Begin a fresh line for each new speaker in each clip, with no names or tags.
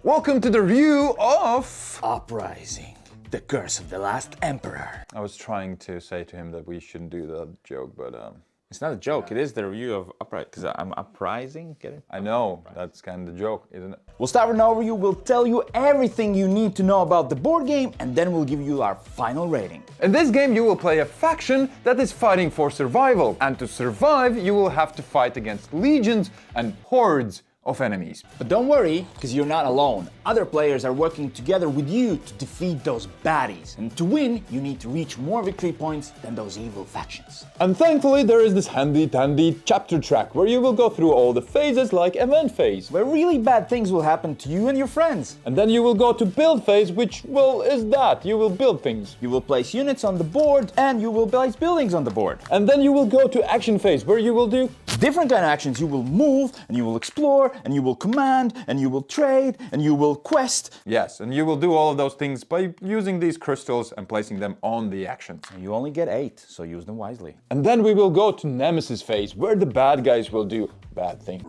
Welcome to the review of
Uprising, the curse of the last emperor.
I was trying to say to him that we shouldn't do that joke, but
It's not a joke, it is the review of Uprising, because I'm uprising, get it?
I know, that's kind of the joke, isn't it?
We'll start with an overview, we'll tell you everything you need to know about the board game, and then we'll give you our final rating.
In this game you will play a faction that is fighting for survival, and to survive you will have to fight against legions and hordes of enemies.
But don't worry, because you're not alone. Other players are working together with you to defeat those baddies. And to win, you need to reach more victory points than those evil factions.
And thankfully there is this handy-dandy chapter track where you will go through all the phases like event phase.
Where really bad things will happen to you and your friends.
And then you will go to build phase, which, well, is that. You will build things.
You will place units on the board and you will place buildings on the board.
And then you will go to action phase where you will do
different kind of actions. You will move, and you will explore, and you will command, and you will trade, and you will quest.
Yes, and you will do all of those things by using these crystals and placing them on the actions.
You only get 8, so use them wisely.
And then we will go to Nemesis phase, where the bad guys will do bad things.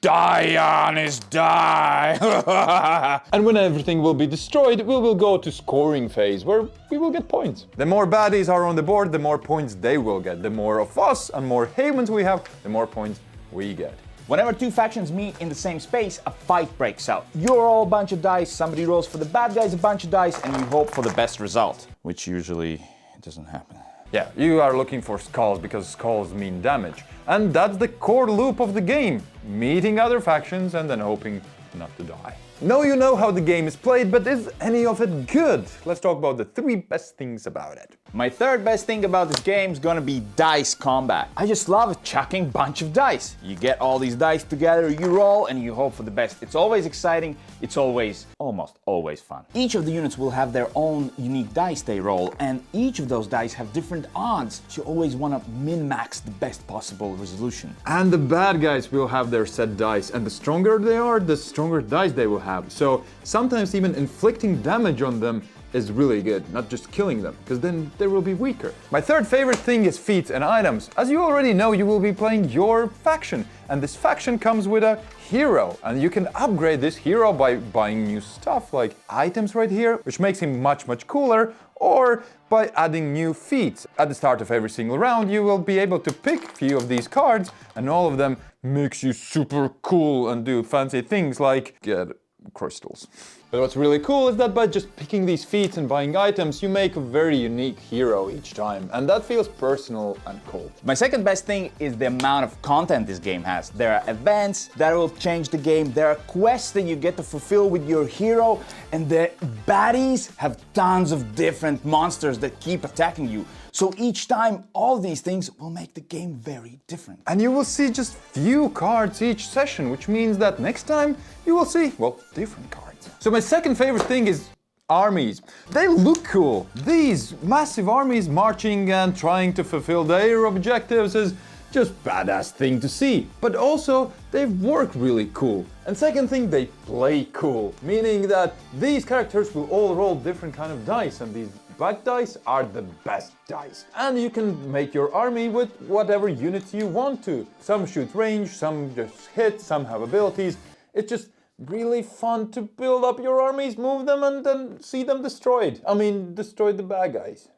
Die, honest, die!
And when everything will be destroyed, we will go to scoring phase, where we will get points. The more baddies are on the board, the more points they will get. The more of us and more havens we have, the more points we get.
Whenever two factions meet in the same space, a fight breaks out. You're all a bunch of dice, somebody rolls for the bad guys a bunch of dice, and you hope for the best result. Which usually doesn't happen.
Yeah, you are looking for skulls because skulls mean damage. And that's the core loop of the game. Meeting other factions and then hoping not to die. Now you know how the game is played, but is any of it good? Let's talk about the 3 best things about it.
My third best thing about this game is gonna be dice combat. I just love chucking bunch of dice. You get all these dice together, you roll, and you hope for the best. It's always exciting, it's almost always fun. Each of the units will have their own unique dice they roll, and each of those dice have different odds, so you always wanna min-max the best possible resolution.
And the bad guys will have their set dice, and the stronger they are, the stronger dice they will have. So sometimes even inflicting damage on them is really good, not just killing them, because then they will be weaker. My third favorite thing is feats and items. As you already know, you will be playing your faction, and this faction comes with a hero, and you can upgrade this hero by buying new stuff like items right here, which makes him much cooler, or by adding new feats. At the start of every single round, you will be able to pick a few of these cards, and all of them makes you super cool and do fancy things like get crystals. But what's really cool is that by just picking these feats and buying items, you make a very unique hero each time, and that feels personal and cool.
My second best thing is the amount of content this game has. There are events that will change the game, there are quests that you get to fulfill with your hero, and the baddies have tons of different monsters that keep attacking you. So each time, all these things will make the game very different.
And you will see just few cards each session, which means that next time you will see, well, different cards. So my second favorite thing is armies. They look cool. These massive armies marching and trying to fulfill their objectives is just badass thing to see. But also, they work really cool. And second thing, they play cool, meaning that these characters will all roll different kind of dice, and these black dice are the best dice. And you can make your army with whatever units you want to. Some shoot range, some just hit, some have abilities. It's just really fun to build up your armies, move them, and then see them destroyed. I mean, destroy the bad guys.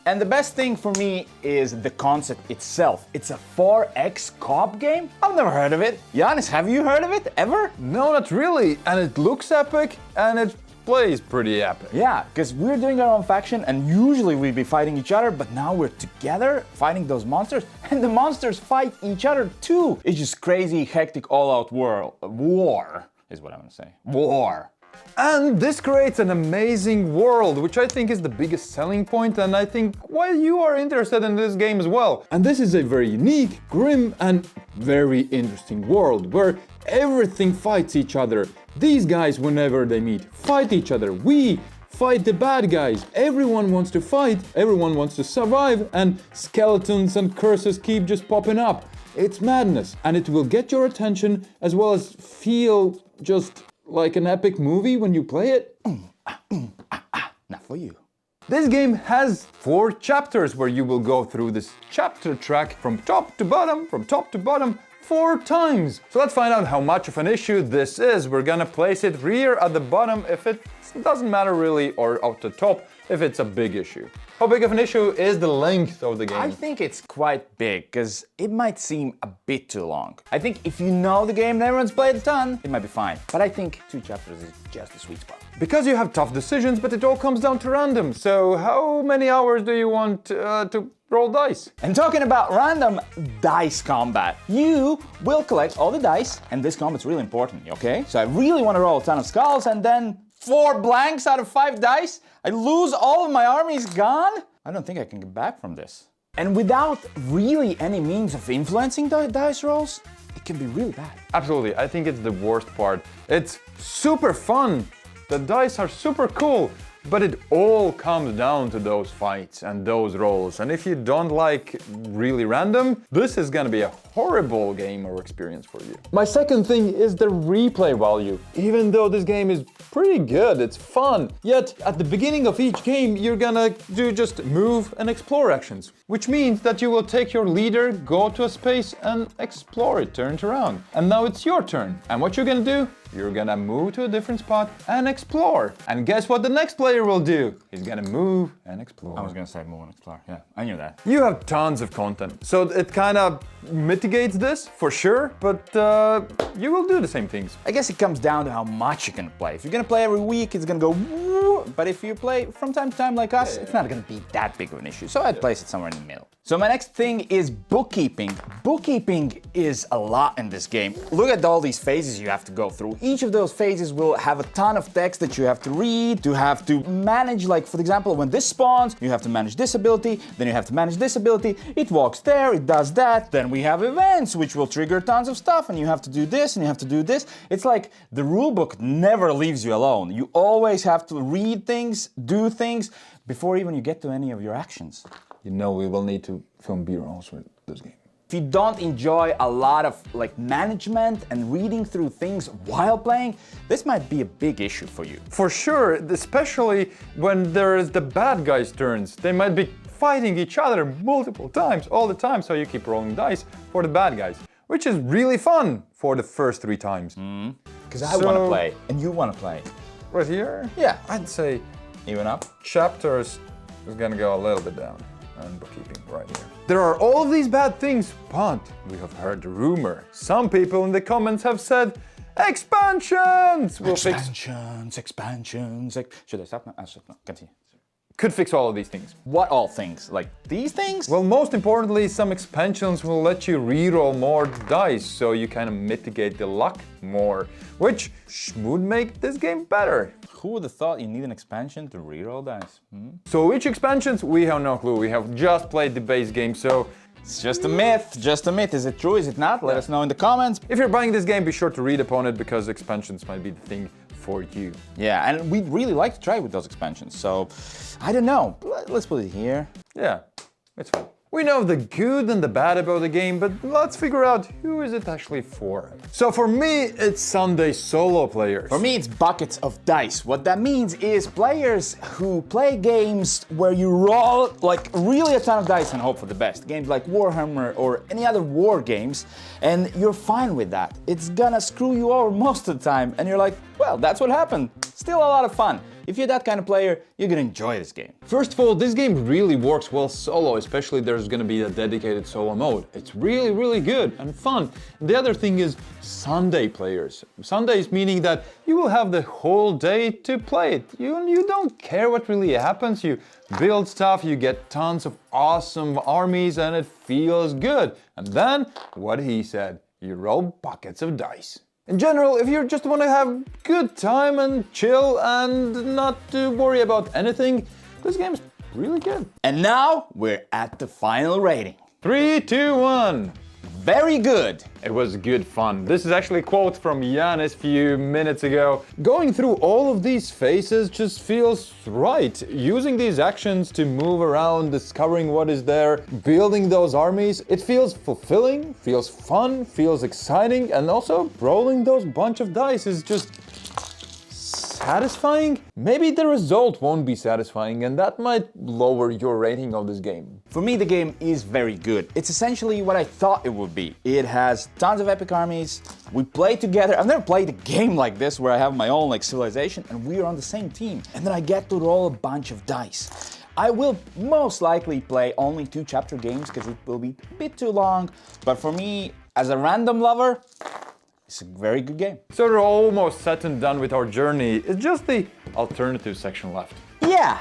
And the best thing for me is the concept itself. It's a 4X co-op game? I've never heard of it. Giannis, have you heard of it, ever?
No, not really. And it looks epic, and it plays pretty epic.
Yeah, because we're doing our own faction, and usually we'd be fighting each other, but now we're together fighting those monsters, and the monsters fight each other too. It's just crazy, hectic, all-out war is what I'm gonna say. War.
And this creates an amazing world, which I think is the biggest selling point, and I think why you are interested in this game as well. And this is a very unique, grim, and very interesting world where everything fights each other. These guys, whenever they meet, fight each other. We fight the bad guys. Everyone wants to fight, everyone wants to survive, and skeletons and curses keep just popping up. It's madness, and it will get your attention as well as feel just like an epic movie when you play it.
Not for you.
This game has 4 chapters where you will go through this chapter track from top to bottom, 4 times. So let's find out how much of an issue this is. We're gonna place it here at the bottom if it doesn't matter really, or at the top if it's a big issue. How big of an issue is the length of the game?
I think it's quite big, because it might seem a bit too long. I think if you know the game and everyone's played a ton, it might be fine. But I think 2 chapters is just the sweet spot.
Because you have tough decisions, but it all comes down to random. So how many hours do you want to roll dice?
And talking about random dice combat, you will collect all the dice, and this combat's really important, okay? So I really want to roll a ton of skulls, and then 4 blanks out of 5 dice? I lose all of my armies gone? I don't think I can get back from this. And without really any means of influencing the dice rolls, it can be really bad.
Absolutely, I think it's the worst part. It's super fun. The dice are super cool, but it all comes down to those fights and those rolls. And if you don't like really random, this is gonna be a horrible game or experience for you. My second thing is the replay value. Even though this game is pretty good, it's fun, yet at the beginning of each game, you're gonna do just move and explore actions, which means that you will take your leader, go to a space and explore it, turn it around. And now it's your turn. And what you're gonna do? You're gonna move to a different spot and explore. And guess what the next player will do? He's gonna move and explore.
I was gonna say move and explore, yeah, I knew that.
You have tons of content, so it kind of mitigates this, for sure, but you will do the same things.
I guess it comes down to how much you can play. If you're gonna play every week, it's gonna go woo, but if you play from time to time like us, it's not gonna be that big of an issue. So I'd place it somewhere in the middle. So my next thing is bookkeeping. Bookkeeping is a lot in this game. Look at all these phases you have to go through. Each of those phases will have a ton of text that you have to read, you have to manage, like for example, when this spawns, you have to manage this ability, then you have to manage this ability, it walks there, it does that, then we have events which will trigger tons of stuff and you have to do this and you have to do this. It's like the rulebook never leaves you alone. You always have to read things, do things, before even you get to any of your actions.
You know we will need to film B-rolls with this game.
If you don't enjoy a lot of like management and reading through things while playing, this might be a big issue for you.
For sure, especially when there is the bad guys' turns. They might be fighting each other multiple times, all the time, so you keep rolling dice for the bad guys, which is really fun for the first 3 times.
Because I want to play, and you want to play.
Right here?
Yeah.
I'd say
Even up?
chapters is gonna go a little bit down, and bookkeeping right here. There are all of these bad things, but we have heard the rumor. Some people in the comments have said, expansions!
Expansions. Should I stop now? No, continue.
Could fix all of these things.
What all things? Like these things?
Well, most importantly, some expansions will let you reroll more dice, so you kind of mitigate the luck more, which would make this game better.
Who would have thought you need an expansion to reroll dice?
So which expansions? We have no clue. We have just played the base game, so
It's just a myth, just a myth. Is it true, is it not? Let us know in the comments.
if you're buying this game, be sure to read upon it, because expansions might be the thing for you.
Yeah, and we'd really like to try with those expansions, so I don't know. Let's put it here.
Yeah, it's fine. We know the good and the bad about the game, but let's figure out who is it actually for. So for me, it's Sunday solo players.
For me, it's buckets of dice. What that means is players who play games where you roll like really a ton of dice and hope for the best. Games like Warhammer or any other war games, and you're fine with that. It's gonna screw you over most of the time, and you're like, well, that's what happened. Still a lot of fun. If you're that kind of player, you're gonna enjoy this game.
First of all, this game really works well solo, especially there's gonna be a dedicated solo mode. It's really, really good and fun. And the other thing is Sunday players. Sundays meaning that you will have the whole day to play it. You don't care what really happens. You build stuff, you get tons of awesome armies, and it feels good. And then, what he said, you roll buckets of dice. In general, if you just want to have good time and chill and not to worry about anything, this game's really good.
And now we're at the final rating.
3, 2, 1.
Very good.
It was good fun. This is actually a quote from Yanis a few minutes ago. Going through all of these phases just feels right. Using these actions to move around, discovering what is there, building those armies, it feels fulfilling, feels fun, feels exciting, and also rolling those bunch of dice is just satisfying, maybe the result won't be satisfying, and that might lower your rating of this game.
For me, the game is very good. It's essentially what I thought it would be. It has tons of epic armies. We play together. I've never played a game like this where I have my own like civilization and we are on the same team. And then I get to roll a bunch of dice. I will most likely play only 2 chapter games because it will be a bit too long. But for me, as a random lover, it's a very good game.
So we're almost set and done with our journey. It's just the alternative section left.
Yeah,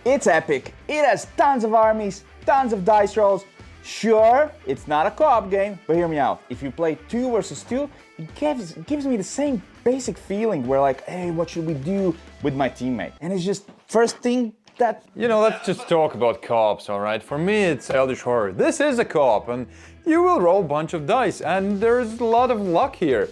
it's epic. It has tons of armies, tons of dice rolls. Sure, it's not a co-op game, but hear me out. If you play 2 versus 2, it gives me the same basic feeling where like, hey, what should we do with my teammate? And it's just first thing that...
Let's just talk about co-ops, alright? For me, it's Eldritch Horror. This is a co-op, and you will roll a bunch of dice, and there's a lot of luck here.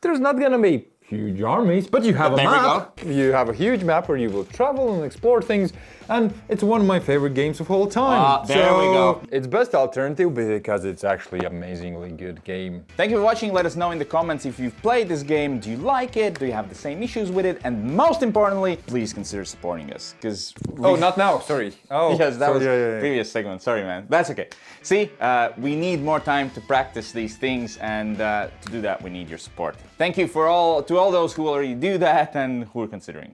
There's not gonna be huge armies, but you have a map. You have a huge map where you will travel and explore things, and it's one of my favorite games of all time.
There we go.
It's best alternative because it's actually amazingly good game.
Thank you for watching. Let us know in the comments if you've played this game. Do you like it? Do you have the same issues with it? And most importantly, please consider supporting us. Because
Oh, not now. Sorry. Oh,
yes, that
sorry,
was
yeah.
previous segment. Sorry, man. That's okay. See, we need more time to practice these things, and to do that, we need your support. Thank you to all those who already do that and who are considering.